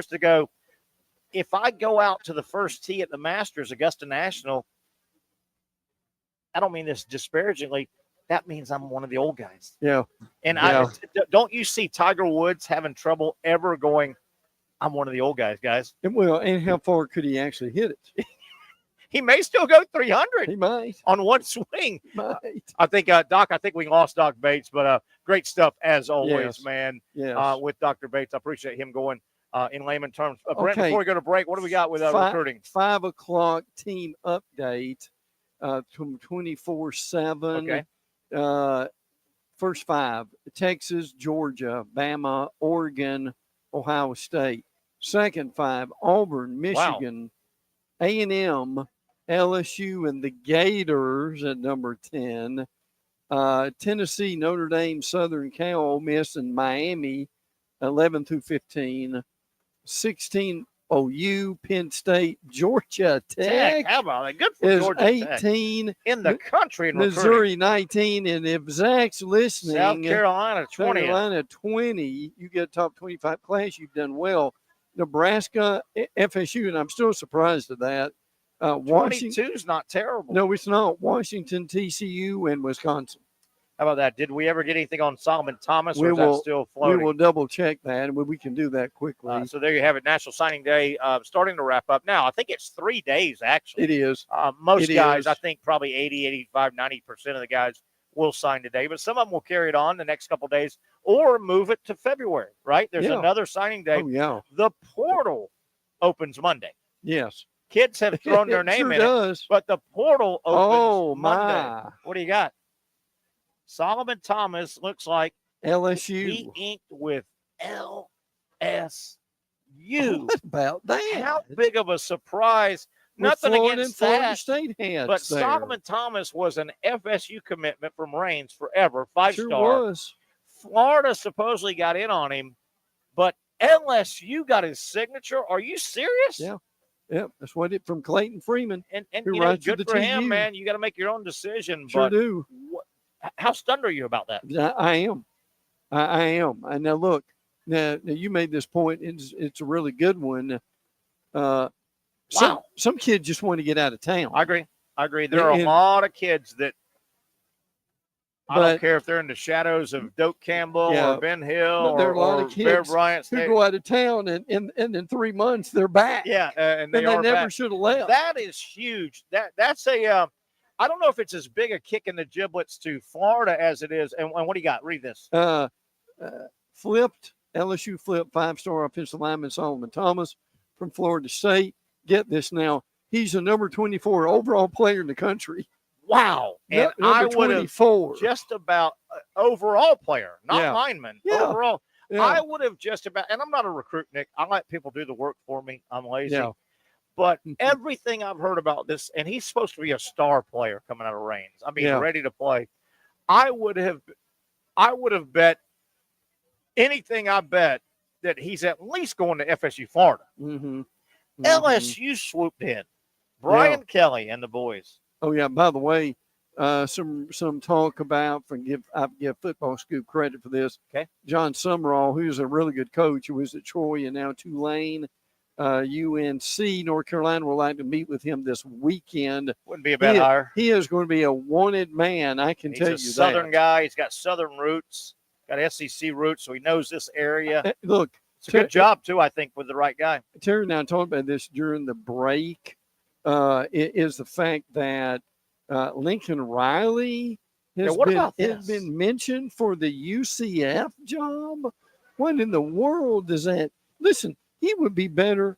to go, if I go out to the first tee at the Masters, Augusta National, I don't mean this disparagingly, that means I'm one of the old guys. Yeah. And Yeah. Don't you see Tiger Woods having trouble ever going, I'm one of the old guys? And how far could he actually hit it? He may still go 300. He might. On one swing. Might. I think, Doc, we lost Doc Bates, but great stuff as always, Yes. man, Yes. with Dr. Bates. I appreciate him going in layman terms. Brent, Okay. before we go to break, what do we got with recruiting? 5 o'clock team update from 24/7. Okay. First 5, Texas, Georgia, Bama, Oregon, Ohio State. Second 5, Auburn, Michigan, A&M, LSU, and the Gators at number 10. Tennessee, Notre Dame, Southern Cal, Ole Miss, and Miami, 11 through 15. 16, OU, Penn State, Georgia Tech. How about that? Good for is Georgia 18 Tech. In the country in Missouri recruiting. 19, and if Zach's listening, South Carolina 20. Carolina 20, you get a top 25 class, you've done well. Nebraska, FSU, and I'm still surprised at that. 22 is not terrible. No, it's not. Washington, TCU, and Wisconsin. How about that? Did we ever get anything on Solomon Thomas, or is that still floating? We will double check that, and we can do that quickly. So there you have it. National Signing Day starting to wrap up now. I think it's 3 days, actually. It is. Most guys, I think probably 80, 85, 90% of the guys will sign today, but some of them will carry it on the next couple of days or move it to February, right? There's another signing day. Oh, yeah. The portal opens Monday. Yes. Kids have thrown their name in it, but the portal opens Monday. What do you got? Solomon Thomas looks like LSU. He inked with LSU. What about that? How big of a surprise. Nothing Florida against and Florida that. State heads But there. Solomon Thomas was an FSU commitment from Reigns forever, 5-star. Sure was. Florida supposedly got in on him, but LSU got his signature. Are you serious? Yeah. Yeah, that's what it from Clayton Freeman. And who you know, writes good the for him, TU. man. You got to make your own decision. Sure but do. How stunned are you about that? I am. I am. And now look, now you made this point. It's a really good one. Some kids just want to get out of town. I agree. There are a lot of kids that I don't care if they're in the shadows of Doak Campbell or Ben Hill there are a lot or of kids Bear Bryant who go out of town and in 3 months they're back. Yeah, and they never should have left. That is huge. That's a I don't know if it's as big a kick in the giblets to Florida as it is. And what do you got? Read this. LSU flipped 5-star offensive lineman Solomon Thomas from Florida State. Get this now. He's the number 24 overall player in the country. Wow. And I would have just about overall player, not lineman, overall. Yeah. I would have just about, and I'm not a recruit, Nick. I let people do the work for me. I'm lazy. Yeah. But everything I've heard about this, and he's supposed to be a star player coming out of Reigns. I mean, ready to play. I would have bet anything I bet that he's at least going to FSU Florida. Mm-hmm. LSU swooped in. Brian Kelly and the boys. Oh, yeah. By the way, some talk about, I give Football Scoop credit for this. Okay. John Summerall, who's a really good coach, who was at Troy and now Tulane. UNC, North Carolina, would like to meet with him this weekend. Wouldn't be a bad hire. He is going to be a wanted man, I can tell you that. He's a Southern guy. He's got Southern roots, got SEC roots, so he knows this area. Look. It's a good job, too, I think, with the right guy. Terry and I talked about this during the break, is the fact that Lincoln Riley has been mentioned for the UCF job. What in the world does that – listen, he would be better,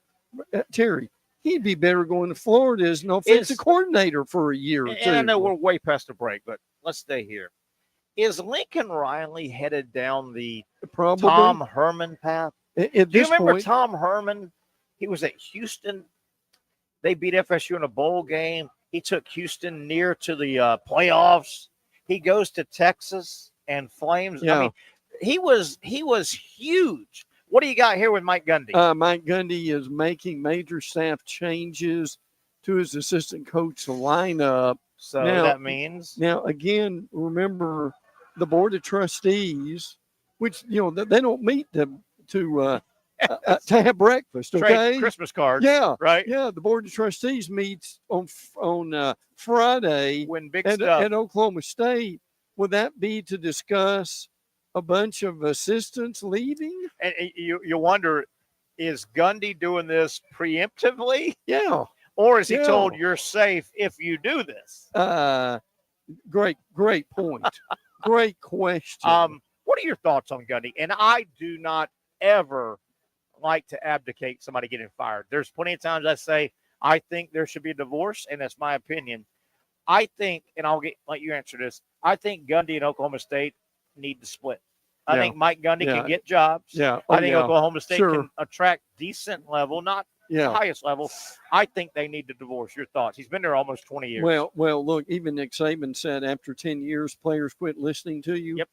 Terry, he'd be better going to Florida as an offensive coordinator for a year or two. And I know we're way past the break, but let's stay here. Is Lincoln Riley headed down the Tom Herman path? Do you remember Tom Herman? He was at Houston. They beat FSU in a bowl game. He took Houston near to the playoffs. He goes to Texas and Flames. Yeah. I mean, he was huge. What do you got here with Mike Gundy? Mike Gundy is making major staff changes to his assistant coach lineup. So that means? Now, again, remember the Board of Trustees, which, they don't meet to to have breakfast. Okay, trade Christmas cards. Yeah, right. Yeah, the board of trustees meets on Friday when big at stuff at Oklahoma State. Would that be to discuss a bunch of assistants leaving? And you wonder, is Gundy doing this preemptively? Yeah. Or is he told you're safe if you do this? Great point. Great question. What are your thoughts on Gundy? And I do not ever like to abdicate somebody getting fired. There's plenty of times I say, I think there should be a divorce, and that's my opinion. I think, and I'll let you answer this, I think Gundy and Oklahoma State need to split. I think Mike Gundy can get jobs. Yeah. I think Oklahoma State can attract decent level, not the highest level. I think they need to divorce. Your thoughts? He's been there almost 20 years. Well, look, even Nick Saban said after 10 years, players quit listening to you. Yep.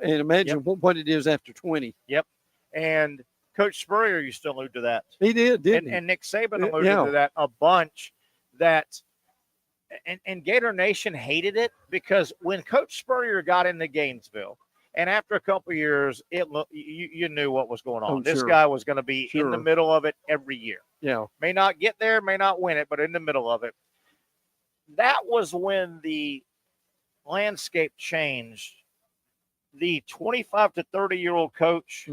And imagine what it is after 20. Yep. And Coach Spurrier used to allude to that. He did, didn't he? And Nick Saban alluded to that a bunch. And Gator Nation hated it because when Coach Spurrier got into Gainesville, and after a couple of years, you knew what was going on. This guy was going to be in the middle of it every year. Yeah. May not get there, may not win it, but in the middle of it. That was when the landscape changed. The 25 to 30-year-old coach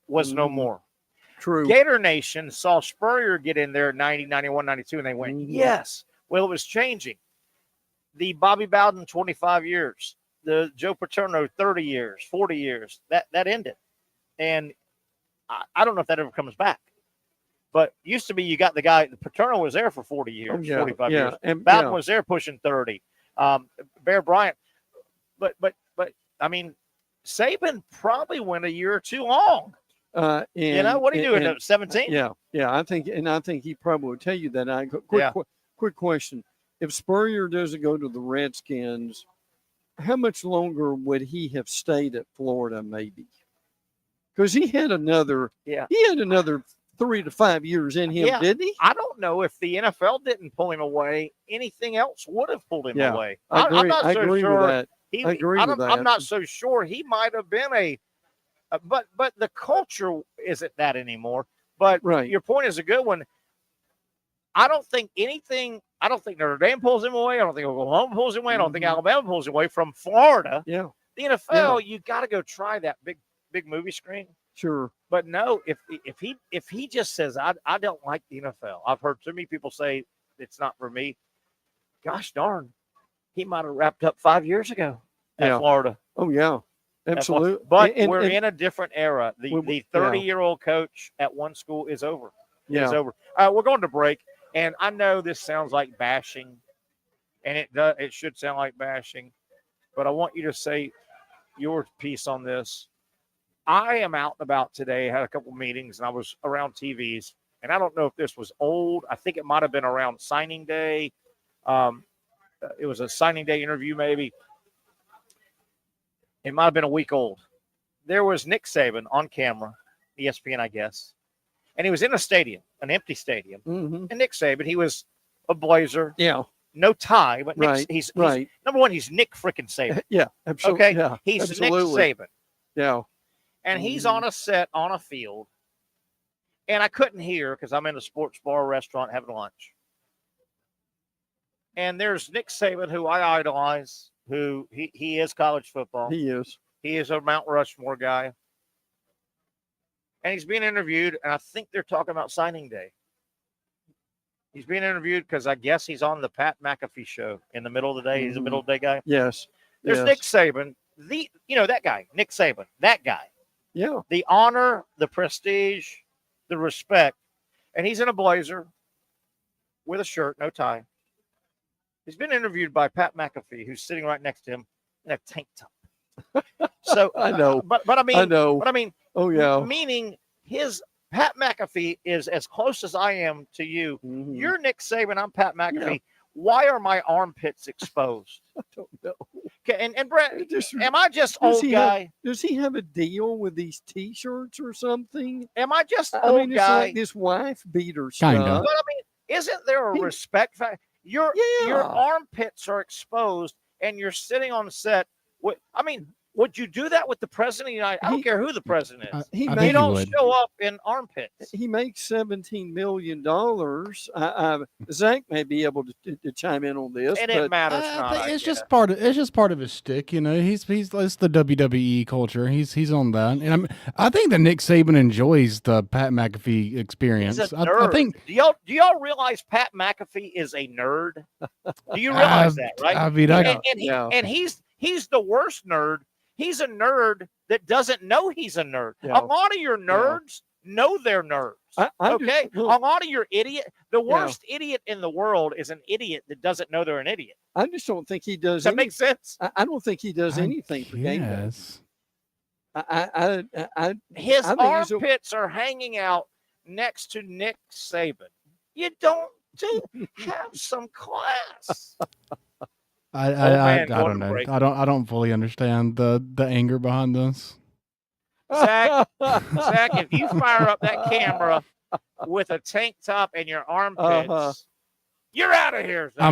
was no more. True. Gator Nation saw Spurrier get in there 90, 91, 92, and they went, yes. Well, it was changing. The Bobby Bowden, 25 years. The Joe Paterno, 30 years, 40 years. That ended. And I don't know if that ever comes back. But used to be you got the guy, Paterno was there for 40 years, 45 years. And Bowden was there pushing 30. Bear Bryant. But I mean, Saban probably went a year too long. What are you doing? 17? Yeah. I think he probably would tell you that. Quick question: if Spurrier doesn't go to the Redskins, how much longer would he have stayed at Florida? Maybe because he had another 3 to 5 years in him, didn't he? I don't know if the NFL didn't pull him away. Anything else would have pulled him away. I agree. I'm not so agree sure. With that. I agree with that. I'm not so sure he might have been but the culture isn't that anymore. But your point is a good one. I don't think Notre Dame pulls him away. I don't think Oklahoma pulls him away. I don't think Alabama pulls him away from Florida. Yeah. The NFL, you got to go try that big movie screen. Sure. But no, if he just says, I don't like the NFL. I've heard too many people say it's not for me. Gosh darn. He might have wrapped up 5 years ago at Florida. Oh, yeah. Absolutely. But we're in a different era. The 30-year-old coach at one school is over. Yeah. It's over. All right, we're going to break. And I know this sounds like bashing, and it should sound like bashing, but I want you to say your piece on this. I am out and about today, had a couple meetings, and I was around TVs, and I don't know if this was old. I think it might have been around signing day. It was a signing day interview maybe. It might have been a week old. There was Nick Saban on camera, ESPN, I guess. And he was in a stadium, an empty stadium. And Nick Saban, he was a Blazer. Yeah. No tie, but he's number one, he's Nick freaking Saban. Yeah, absolutely. Okay? Yeah, he's absolutely. Nick Saban. Yeah. And he's on a set on a field. And I couldn't hear because I'm in a sports bar restaurant having lunch. And there's Nick Saban, who I idolize, who he is college football. He is. He is a Mount Rushmore guy. And he's being interviewed, and I think they're talking about signing day. He's being interviewed because I guess he's on the Pat McAfee show in the middle of the day. He's a middle of the day guy. Yes. There's Nick Saban, that guy, Nick Saban, that guy. Yeah. The honor, the prestige, the respect. And he's in a blazer with a shirt, no tie. He's been interviewed by Pat McAfee, who's sitting right next to him in a tank top. So I know, but I mean, oh yeah, meaning his Pat McAfee is as close as I am to you. You're Nick Saban, I'm Pat McAfee. Yeah. Why are my armpits exposed? I don't know. Okay, and Brett, am I just old guy? Does he have a deal with these T-shirts or something? Am I just old guy? It's like this wife beater stuff. Kinda. But I mean, isn't there a respect factor? Your armpits are exposed, and you're sitting on the set. Would you do that with the president? I don't care who the president is. He don't show up in armpits. He makes $17 million. Zach may be able to chime in on this, and it matters not. It's just part of his shtick, you know. It's the WWE culture. He's on that, and I think that Nick Saban enjoys the Pat McAfee experience. He's a nerd. I think. Do y'all realize Pat McAfee is a nerd? Do you realize that? Right. I mean, and he's the worst nerd. He's a nerd that doesn't know he's a nerd. Yeah. A lot of your nerds know they're nerds. A lot of your the worst idiot in the world is an idiot that doesn't know they're an idiot. I just don't think he does. Does that make sense? I don't think he does anything for game day. His armpits are hanging out next to Nick Saban. You don't have some class. I don't know. I don't fully understand the anger behind this. Zach, if you fire up that camera with a tank top and your armpits, you're out of here, Zach. I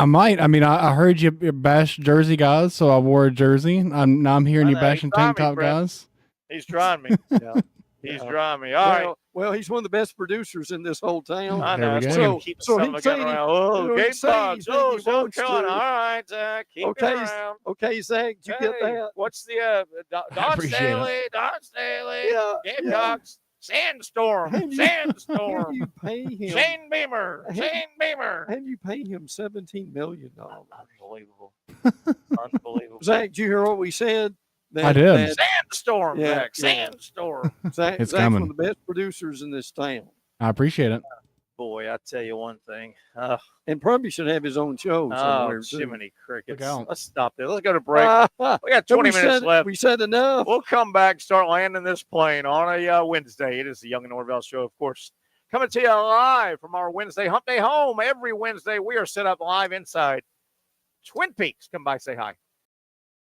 might. I mean, I heard you bash jersey guys, so I wore a jersey. Now I'm hearing you bashing tank top guys. He's trying me. Yeah. He's drawing me. All right. Well, he's one of the best producers in this whole town. I know. So he's saying, game dogs. Oh, so killing. All right, Zach. Keep it around. Okay, Zach, did you get that? What's the Don Staley? Yeah, game dogs. Sandstorm. Sandstorm. You pay him. Shane Beamer. And you pay him $17 million. Unbelievable. Zach, did you hear what we said? I did. Sandstorm, Zach. Sandstorm. Zach's coming. one of the best producers in this town. I appreciate it. Boy, I tell you one thing. And probably should have his own show somewhere. Jiminy crickets. Let's stop there. Let's go to break. We got 20 minutes left. We said enough. We'll come back, start landing this plane on a Wednesday. It is the Young and Norvelle Show, of course. Coming to you live from our Wednesday Hump Day home. Every Wednesday, we are set up live inside Twin Peaks. Come by, say hi.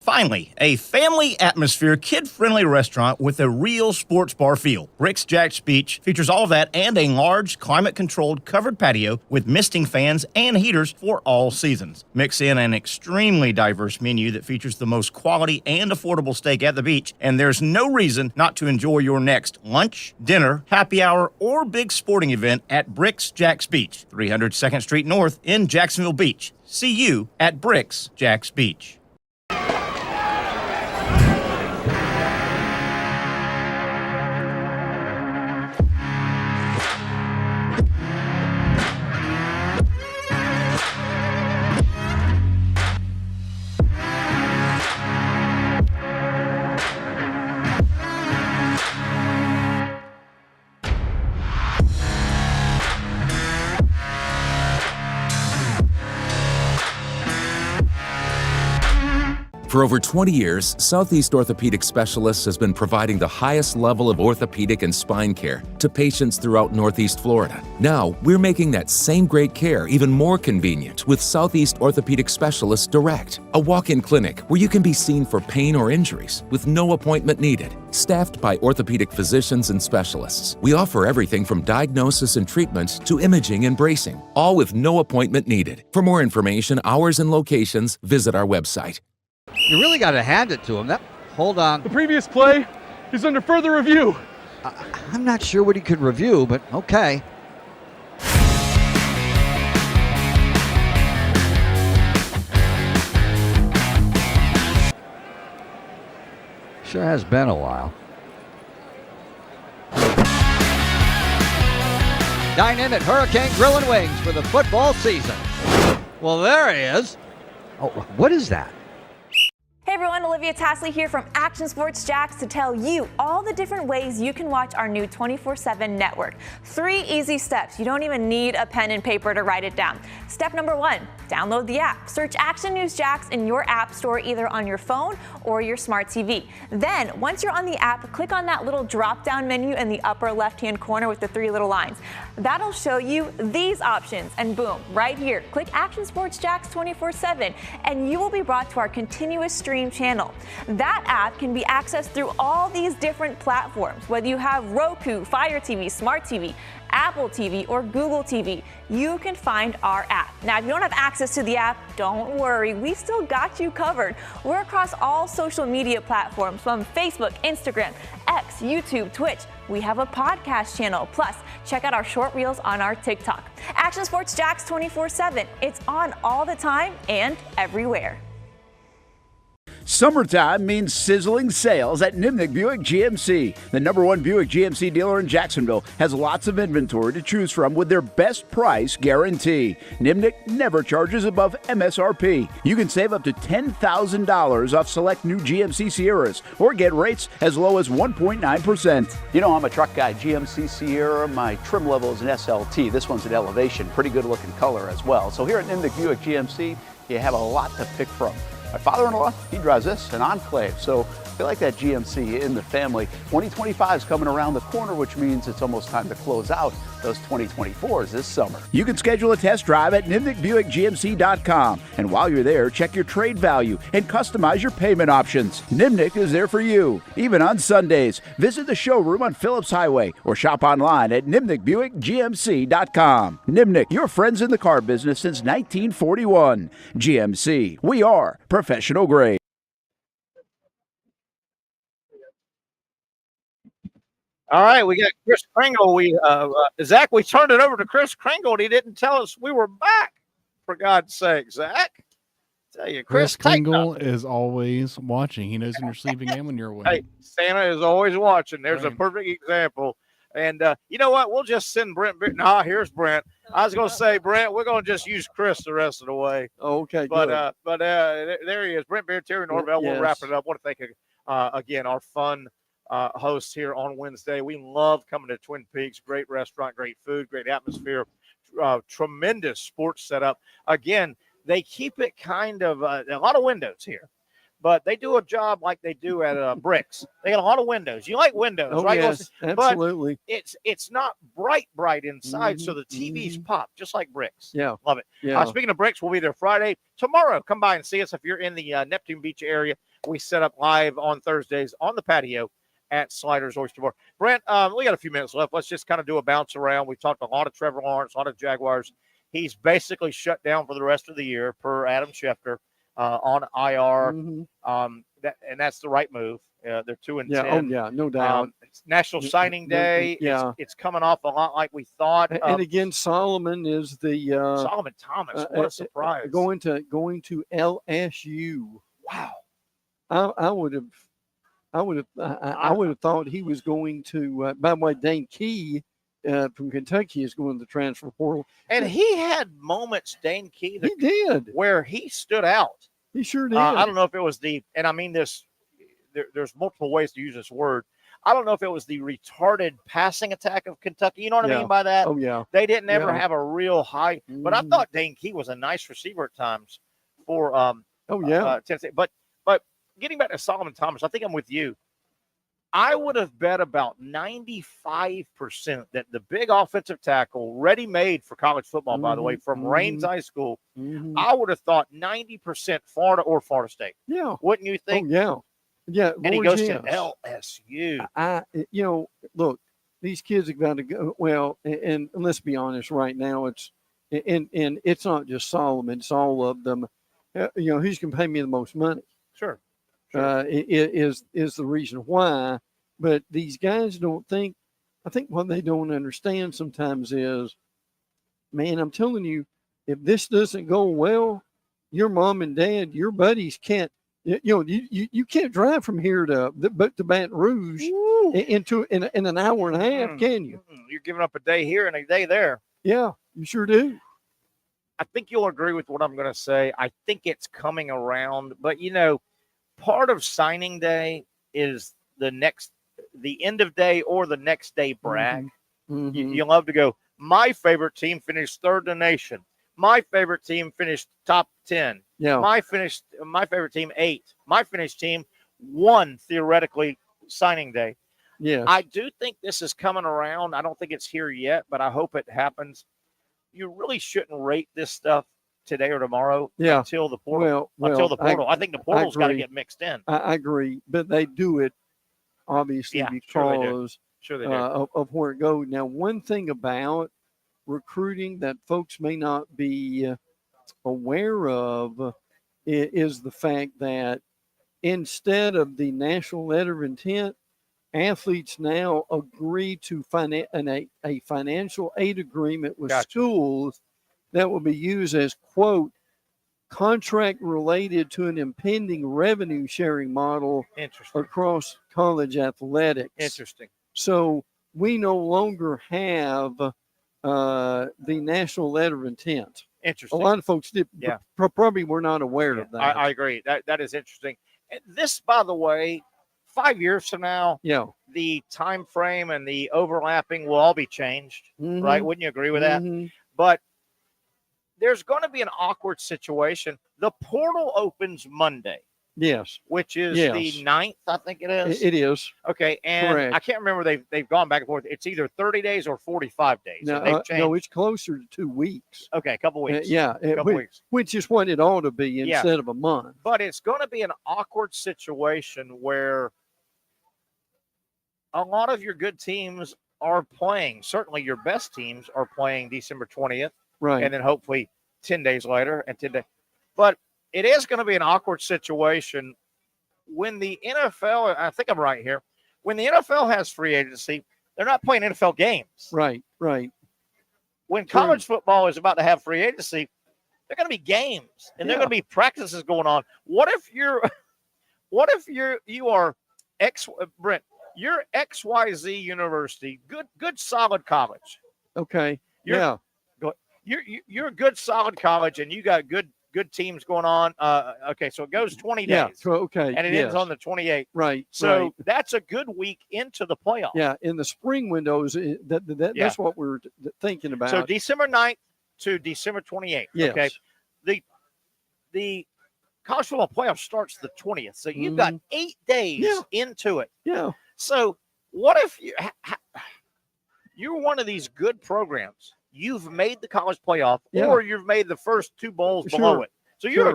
Finally, a family atmosphere, kid-friendly restaurant with a real sports bar feel. Bricks Jack's Beach features all of that and a large, climate-controlled covered patio with misting fans and heaters for all seasons. Mix in an extremely diverse menu that features the most quality and affordable steak at the beach, and there's no reason not to enjoy your next lunch, dinner, happy hour, or big sporting event at Bricks Jack's Beach, 300 2nd Street North in Jacksonville Beach. See you at Bricks Jack's Beach. For over 20 years, Southeast Orthopedic Specialists has been providing the highest level of orthopedic and spine care to patients throughout Northeast Florida. Now, we're making that same great care even more convenient with Southeast Orthopedic Specialists Direct, a walk-in clinic where you can be seen for pain or injuries with no appointment needed. Staffed by orthopedic physicians and specialists, we offer everything from diagnosis and treatment to imaging and bracing, all with no appointment needed. For more information, hours, and locations, visit our website. You really got to hand it to him. Hold on. The previous play is under further review. I'm not sure what he could review, but okay. Sure has been a while. Dynamic Hurricane Grill and Wings for the football season. Well, there he is. Oh, what is that? Hey everyone, Olivia Tasley here from Action Sports Jacks to tell you all the different ways you can watch our new 24/7 network. 3 easy steps. You don't even need a pen and paper to write it down. Step number 1, download the app. Search Action News Jacks in your app store either on your phone or your smart TV. Then, once you're on the app, click on that little drop-down menu in the upper left-hand corner with the 3 little lines. That'll show you these options, and boom, right here, click Action Sports Jacks 24/7, and you will be brought to our continuous stream stream channel. That app can be accessed through all these different platforms. Whether you have Roku, Fire TV, Smart TV, Apple TV, or Google TV, you can find our app. Now, if you don't have access to the app, don't worry, we still got you covered. We're across all social media platforms from Facebook, Instagram, X, YouTube, Twitch. We have a podcast channel. Plus, check out our short reels on our TikTok. Action Sports Jacks 24/7. It's on all the time and everywhere. Summertime means sizzling sales at Nimnick Buick GMC. The #1 Buick GMC dealer in Jacksonville has lots of inventory to choose from with their best price guarantee. Nimnick never charges above MSRP. You can save up to $10,000 off select new GMC Sierras or get rates as low as 1.9%. You know, I'm a truck guy. GMC Sierra, my trim level is an SLT. This one's an Elevation. Pretty good looking color as well. So here at Nimnick Buick GMC, you have a lot to pick from. My father-in-law, he drives this, an Enclave, so I like that GMC in the family. 2025 is coming around the corner, which means it's almost time to close out those 2024s this summer. You can schedule a test drive at NimnickBuickGMC.com, and while you're there, check your trade value and customize your payment options. Nimnick is there for you, even on Sundays. Visit the showroom on Phillips Highway or shop online at NimnickBuickGMC.com. Nimnick, your friends in the car business since 1941. GMC, we are professional grade. All right, we got Chris Kringle. Zach, we turned it over to Chris Kringle, and he didn't tell us we were back. For God's sake, Zach. Tell you, Chris Kringle is always watching. He knows when you're sleeping and when you're awake. Hey, Santa is always watching. There's a perfect example. And you know what? We'll just send Brent. Here's Brent. I was going to say, Brent, we're going to just use Chris the rest of the way. Okay, but there he is. Brent Beard, Terry Norvelle. Yes. We'll wrap it up. I want to thank again our fun hosts here on Wednesday. We love coming to Twin Peaks. Great restaurant, great food, great atmosphere, tremendous sports setup. Again, they keep it kind of a lot of windows here, but they do a job like they do at Bricks. They got a lot of windows. You like windows, right? Yes, absolutely. But it's not bright inside, so the TVs pop just like Bricks. Yeah, love it. Yeah. Speaking of Bricks, we'll be there Friday. Tomorrow, come by and see us if you're in the Neptune Beach area. We set up live on Thursdays on the patio at Sliders Oyster Bar. Brent, we got a few minutes left. Let's just kind of do a bounce around. We've talked a lot of Trevor Lawrence, a lot of Jaguars. He's basically shut down for the rest of the year per Adam Schefter on IR. That's the right move. They're 2-10. Oh, yeah, no doubt. It's National Signing Day. Yeah. It's coming off a lot like we thought. And again, Solomon is the Solomon Thomas. What a surprise. Going to LSU. Wow. I would have thought he was going to. By the way, Dane Key from Kentucky is going to the transfer portal, and he had moments. Dane Key, he did, where he stood out. He sure did. I don't know if it was and I mean this. There's multiple ways to use this word. I don't know if it was the retarded passing attack of Kentucky. You know what I mean by that? Oh yeah. They didn't ever have a real high, but I thought Dane Key was a nice receiver at times for Tennessee. But getting back to Solomon Thomas, I think I'm with you. I would have bet about 95% that the big offensive tackle, ready-made for college football, by the way, from Raines High School, I would have thought 90% Florida or Florida State. Yeah. Wouldn't you think? Oh, yeah. And he goes to LSU. Look, these kids have got to go. Well, and let's be honest right now, it's not just Solomon, it's all of them. Who's going to pay me the most money? Sure. Is the reason why. But these guys don't think. I think what they don't understand sometimes is, man, I'm telling you, if this doesn't go well, your mom and dad, your buddies can't. You can't drive from here to Baton Rouge in an hour and a half, can you? You're giving up a day here and a day there. Yeah, you sure do. I think you'll agree with what I'm going to say. I think it's coming around, but part of signing day is the end of day or the next day brag. You love to go, my favorite team finished third in the nation. My favorite team finished top 10. Yeah. My favorite team 8. My finished team won theoretically signing day. Yeah. I do think this is coming around. I don't think it's here yet, but I hope it happens. You really shouldn't rate this stuff today or tomorrow Yeah. until the portal. Until the portal. I think the portal's got to get mixed in. I agree, but they do it obviously because Sure they do. Of where it goes. Now, one thing about recruiting that folks may not be aware of is the fact that instead of the national letter of intent, athletes now agree to a financial aid agreement with schools that will be used as, quote, contract related to an impending revenue sharing model across college athletics. Interesting. So we no longer have the national letter of intent. Interesting. A lot of folks did, probably were not aware of that. I agree. That is interesting. And this, by the way, 5 years from now, the time frame and the overlapping will all be changed, right? Wouldn't you agree with that? But there's going to be an awkward situation. The portal opens Monday. Yes. Which is the 9th, I think it is. It is. Okay. And correct. I can't remember. They've gone back and forth. It's either 30 days or 45 days. No, it's closer to 2 weeks. Okay, a couple weeks. Weeks. Which is what it ought to be instead of a month. But it's going to be an awkward situation where a lot of your good teams are playing. Certainly your best teams are playing December 20th. Right. And then hopefully 10 days later and 10 days. But it is going to be an awkward situation when the NFL, I think I'm right here, when the NFL has free agency, they're not playing NFL games. Right. When college football is about to have free agency, they're going to be games and they're going to be practices going on. What if you are Brent, you're XYZ University, good solid college. Okay. You're a good solid college and you got good teams going on. Okay, so it goes 20 days. Yeah, okay. And it ends on the 28th. Right. So that's a good week into the playoffs. Yeah, in the spring windows, that's what we're thinking about. So December 9th to December 28th. Yes. Okay. The college football playoff starts the 20th. So you've got 8 days into it. Yeah. So what if you're one of these good programs? You've made the college playoff, or you've made the first 2 bowls below it. So you're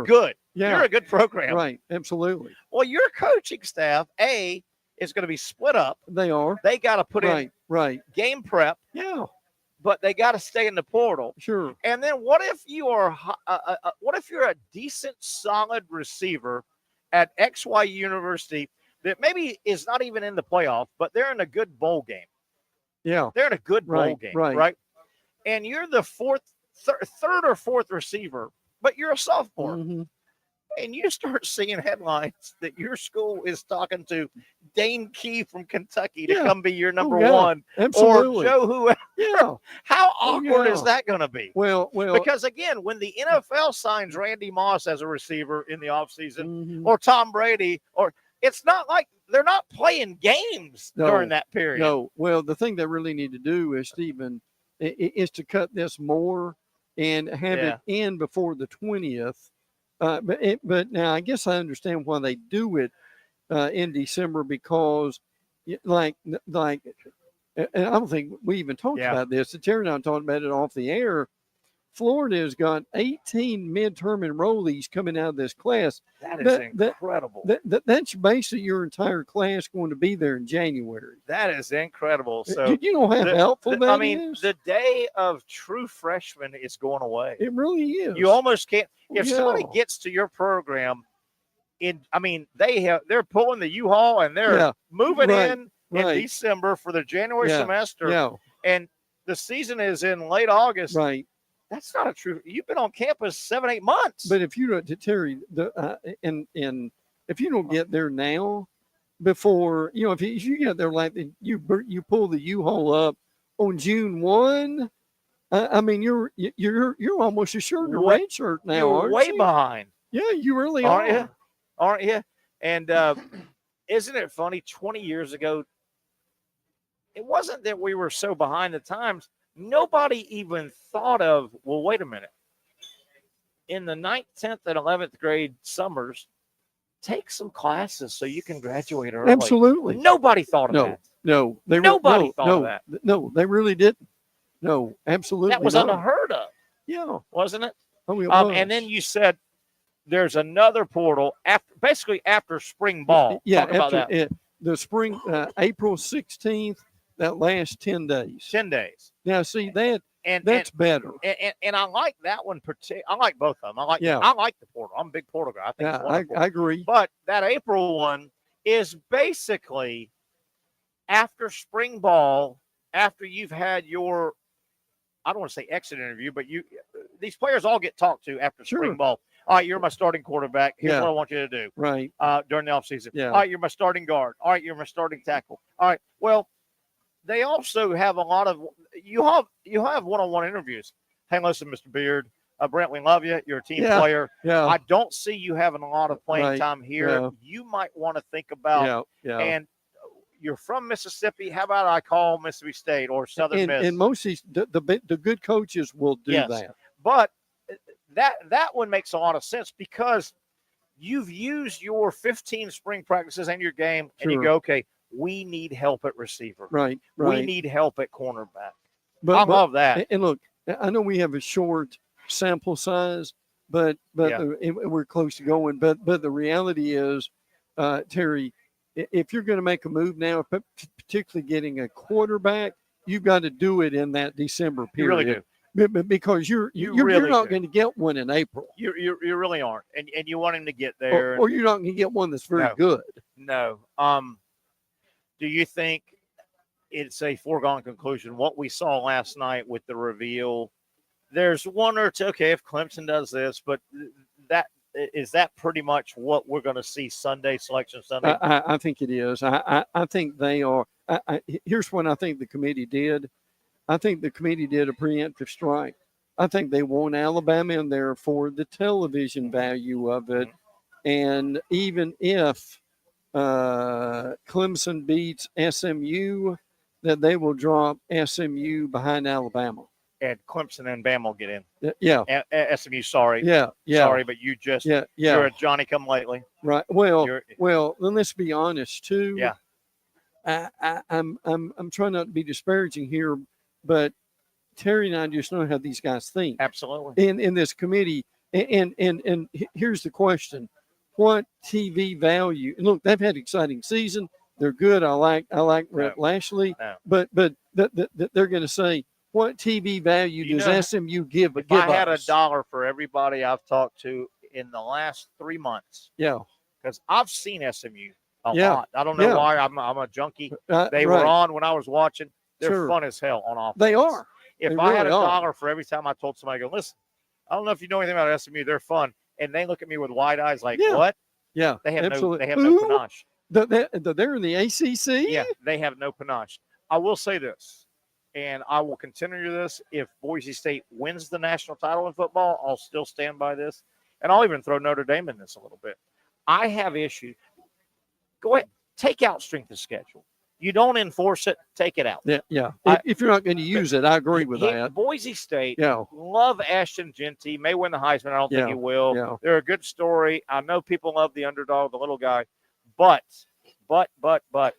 you're a good program. Right, absolutely. Well, your coaching staff, is going to be split up. They are. They got to put in game prep. Yeah. But they got to stay in the portal. Sure. And then what if you are what if you're a decent, solid receiver at XY University that maybe is not even in the playoff, but they're in a good bowl game. Yeah. They're in a good bowl game, right? And you're the third or fourth receiver, but you're a sophomore. And you start seeing headlines that your school is talking to Dane Key from Kentucky to come be your number one. Absolutely. Or Joe whoever. How awkward is that going to be? Well, because again, when the NFL signs Randy Moss as a receiver in the offseason or Tom Brady, it's not like they're not playing games during that period. No. Well, the thing they really need to do is, Stephen, is to cut this more and have it in before the 20th. But now I guess I understand why they do it in December, because like, and I don't think we even talked about this. Terry and I talked about it off the air. Florida has got 18 midterm enrollees coming out of this class. That is incredible. That's basically your entire class going to be there in January. That is incredible. So you know how helpful that is? I mean, the day of true freshmen is going away. It really is. You almost can't. If somebody gets to your program, they're pulling the U-Haul and they're moving in December for the January semester. Yeah. And the season is in late August. Right. That's not a true. You've been on campus 7-8 months. But if you don't, Terry, and if you don't get there now, before if you get there like you pull the U-Haul up on June 1, I mean you're almost assured to redshirt now. You're way behind. Yeah, you really are. Aren't you? And isn't it funny? 20 years ago, it wasn't that we were so behind the times. Nobody even thought of, well, wait a minute. In the 9th, 10th, and 11th grade summers, take some classes so you can graduate early. Absolutely. Nobody thought of that. No. Nobody thought of that. No, they really didn't. No, absolutely. That was unheard of. Yeah. Wasn't it? Oh, it was. And then you said there's another portal after spring ball. Yeah, talk about that. The spring, April 16th, that last 10 days. 10 days. Now, see that's better. And I like that one. I like both of them. I like the portal. I'm a big portal guy. I think it's wonderful. I agree. But that April one is basically after spring ball, after you've had your, I don't want to say exit interview, but these players all get talked to after spring ball. All right, you're my starting quarterback. Here's what I want you to do. Right. During the offseason. Yeah. All right, you're my starting guard. All right, you're my starting tackle. All right. Well, they also have a lot of you have one-on-one interviews. Hey, listen, Mr. Beard, Brent, we love you. You're a team player. Yeah. I don't see you having a lot of playing time here. Yeah. You might want to think about and you're from Mississippi. How about I call Mississippi State or Southern Miss? And most of these, the good coaches will do that. But that one makes a lot of sense because you've used your 15 spring practices and your game, and you go, okay, we need help at receiver. Right. We need help at cornerback. I love that. And look, I know we have a short sample size, but we're close to going. But the reality is, Terry, if you're going to make a move now, particularly getting a quarterback, you've got to do it in that December period. You really do. Because you're not going to get one in April. You really aren't, and you want him to get there, or you're not going to get one that's very good. No. Do you think it's a foregone conclusion what we saw last night with the reveal? There's one or two. Okay, if Clemson does this, but is that pretty much what we're going to see Sunday, Selection Sunday? I think it is. I think they are. Here's what I think the committee did. I think the committee did a preemptive strike. I think they want Alabama in there for the television value of it. And even if Clemson beats SMU, that they will drop SMU behind Alabama. And Clemson and Bama will get in. Yeah. SMU, sorry. Yeah. Sorry, but you just you're a Johnny-come-lately. Right. Well, then let's be honest too. Yeah. I'm trying not to be disparaging here, but Terry and I just know how these guys think. Absolutely. In this committee, and here's the question: what TV value? And look, they've had an exciting season. They're good. I like Rhett Lashley, but they're going to say, what TV value does SMU give? If I had $1 for everybody I've talked to in the last 3 months, because I've seen SMU a lot. I don't know why. I'm a junkie. They were on when I was watching. They're fun as hell on offense. They are. If I had $1 for every time I told somebody, go, listen, I don't know if you know anything about SMU. They're fun. And they look at me with wide eyes like, what? Yeah. They have no panache. They're in the ACC? Yeah, they have no panache. I will say this, and I will continue this. If Boise State wins the national title in football, I'll still stand by this. And I'll even throw Notre Dame in this a little bit. I have issues. Go ahead. Take out strength of schedule. You don't enforce it, take it out. Yeah. If you're not going to use it, I agree with that. Boise State, love Ashton Genty, may win the Heisman. I don't think he will. Yeah. They're a good story. I know people love the underdog, the little guy. But the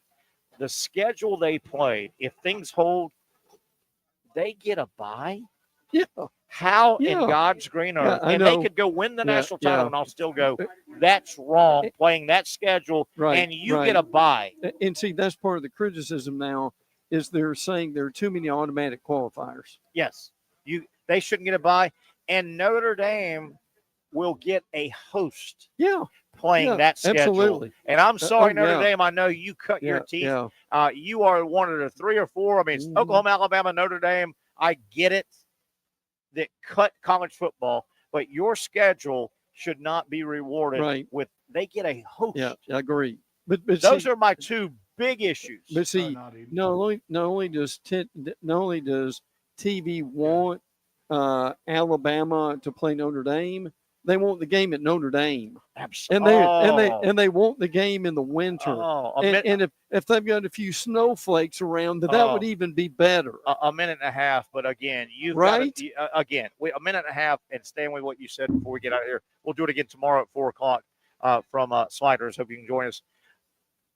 schedule they played, if things hold, they get a bye. Yeah. How in God's green earth? And they could go win the national title, and I'll still go, that's wrong, playing that schedule, and you get a bye. And see, that's part of the criticism now is they're saying there are too many automatic qualifiers. Yes. They shouldn't get a bye. And Notre Dame will get a host playing that schedule. Absolutely. And I'm sorry, Notre Dame, I know you cut your teeth. Yeah. You are one of the 3 or 4. I mean, it's Oklahoma, Alabama, Notre Dame. I get it. That cut college football, but your schedule should not be rewarded with. They get a host. Yeah, I agree. But those are my 2 big issues. But see, not only does TV want Alabama to play Notre Dame, they want the game at Notre Dame. Absolutely. And they want the game in the winter. And if they've got a few snowflakes around, that would even be better. A minute and a half, but again, you've got to, a minute and a half, and staying with what you said before we get out of here. We'll do it again tomorrow at 4:00 from Sliders. Hope you can join us.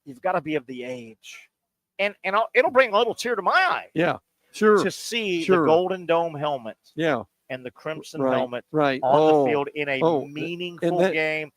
You've got to be of the age, and it'll bring a little tear to my eye. Yeah, sure. To see the Golden Dome helmet. Yeah. and the Crimson Right, helmet right. on the field in a meaningful game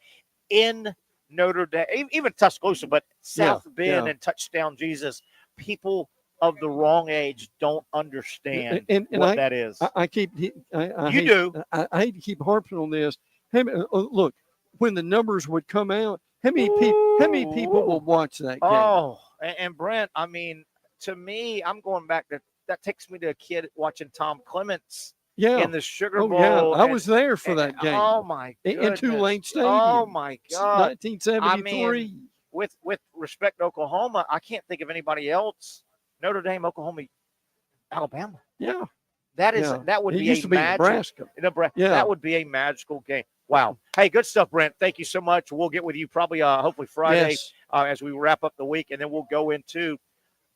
in Notre Dame, even Tuscaloosa, but South Bend and Touchdown Jesus, people of the wrong age don't understand what that is. I hate to keep harping on this. Look, when the numbers would come out, how many people will watch that game? Oh, and Brent, I mean, to me, I'm going back to that takes me to a kid watching Tom Clements in the Sugar Bowl. Yeah, I was there for that game. Oh my goodness. In Tulane Stadium. Oh my God. 1973. I mean, with respect to Oklahoma, I can't think of anybody else. Notre Dame, Oklahoma, Alabama. Yeah. That would be a Nebraska. That would be a magical game. Wow. Hey, good stuff, Brent. Thank you so much. We'll get with you probably hopefully Friday as we wrap up the week, and then we'll go into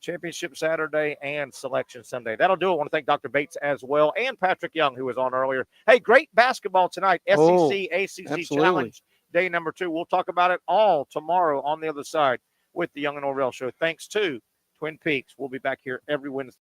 Championship Saturday and Selection Sunday. That'll do it. I want to thank Dr. Bates as well and Patrick Young, who was on earlier. Hey, great basketball tonight. SEC, ACC Challenge, day number 2. We'll talk about it all tomorrow on the other side with the Young and Norvelle Show. Thanks to Twin Peaks. We'll be back here every Wednesday.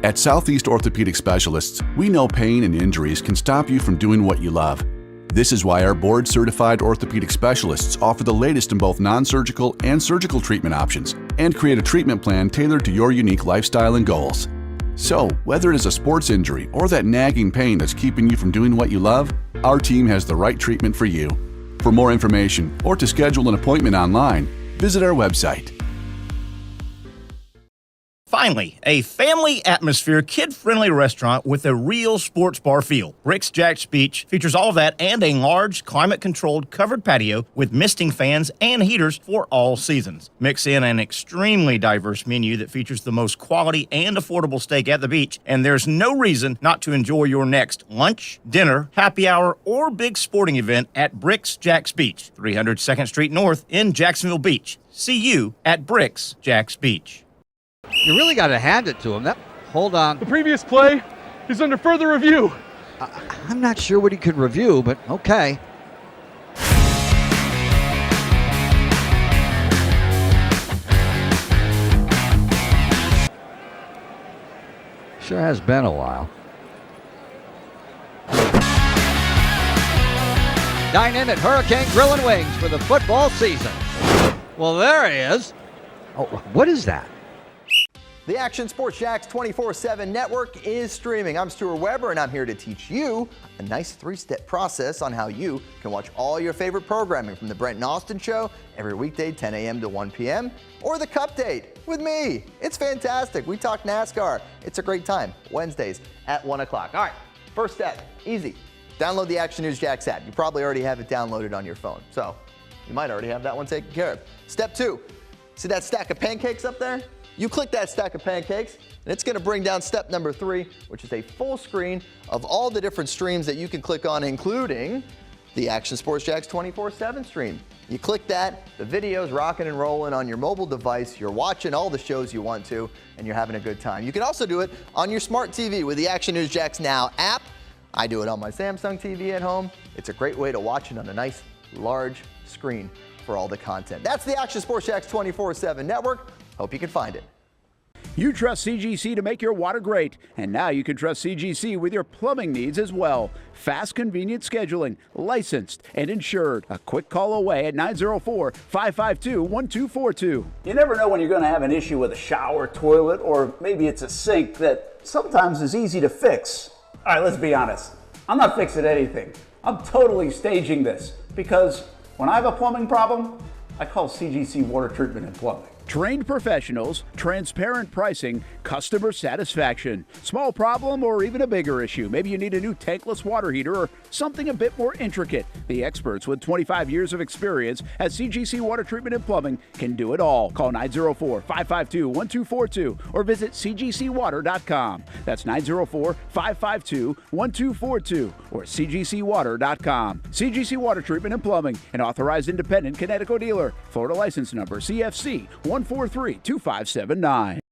At Southeast Orthopedic Specialists, we know pain and injuries can stop you from doing what you love. This is why our board-certified orthopedic specialists offer the latest in both non-surgical and surgical treatment options and create a treatment plan tailored to your unique lifestyle and goals. So, whether it is a sports injury or that nagging pain that's keeping you from doing what you love, our team has the right treatment for you. For more information or to schedule an appointment online, visit our website. Finally, a family atmosphere, kid-friendly restaurant with a real sports bar feel. Rick's Jack's Beach features all of that and a large, climate-controlled covered patio with misting fans and heaters for all seasons. Mix in an extremely diverse menu that features the most quality and affordable steak at the beach, and there's no reason not to enjoy your next lunch, dinner, happy hour, or big sporting event at Rick's Jack's Beach, 300 2nd Street North in Jacksonville Beach. See you at Rick's Jack's Beach. You really got to hand it to him. Hold on. The previous play is under further review. I'm not sure what he could review, but okay. Sure has been a while. Dine in at Hurricane Grill and Wings for the football season. Well, there he is. Oh, what is that? The Action Sports Jacks 24/7 network is streaming. I'm Stuart Weber, and I'm here to teach you a nice 3-step process on how you can watch all your favorite programming from the Brent and Austin Show every weekday 10 a.m. to 1 p.m. or the Cup Date with me. It's fantastic. We talk NASCAR. It's a great time. Wednesdays at 1 o'clock. All right, first step, easy. Download the Action News Jacks app. You probably already have it downloaded on your phone, so you might already have that one taken care of. Step 2, see that stack of pancakes up there? You click that stack of pancakes, and it's going to bring down step number 3, which is a full screen of all the different streams that you can click on, including the Action Sports Jacks 24/7 stream. You click that, the video's rocking and rolling on your mobile device, you're watching all the shows you want to, and you're having a good time. You can also do it on your smart TV with the Action News Jacks Now app. I do it on my Samsung TV at home. It's a great way to watch it on a nice, large screen for all the content. That's the Action Sports Jacks 24/7 network. Hope you can find it. You trust CGC to make your water great, and now you can trust CGC with your plumbing needs as well. Fast, convenient scheduling, licensed and insured. A quick call away at 904-552-1242. You never know when you're going to have an issue with a shower, toilet, or maybe it's a sink that sometimes is easy to fix. All right, let's be honest. I'm not fixing anything. I'm totally staging this because when I have a plumbing problem, I call CGC Water Treatment and Plumbing. Trained professionals, transparent pricing, customer satisfaction. Small problem or even a bigger issue. Maybe you need a new tankless water heater or something a bit more intricate. The experts with 25 years of experience at CGC Water Treatment and Plumbing can do it all. Call 904-552-1242 or visit cgcwater.com. That's 904-552-1242 or cgcwater.com. CGC Water Treatment and Plumbing, an authorized independent Connecticut dealer. Florida license number CFC 1432579.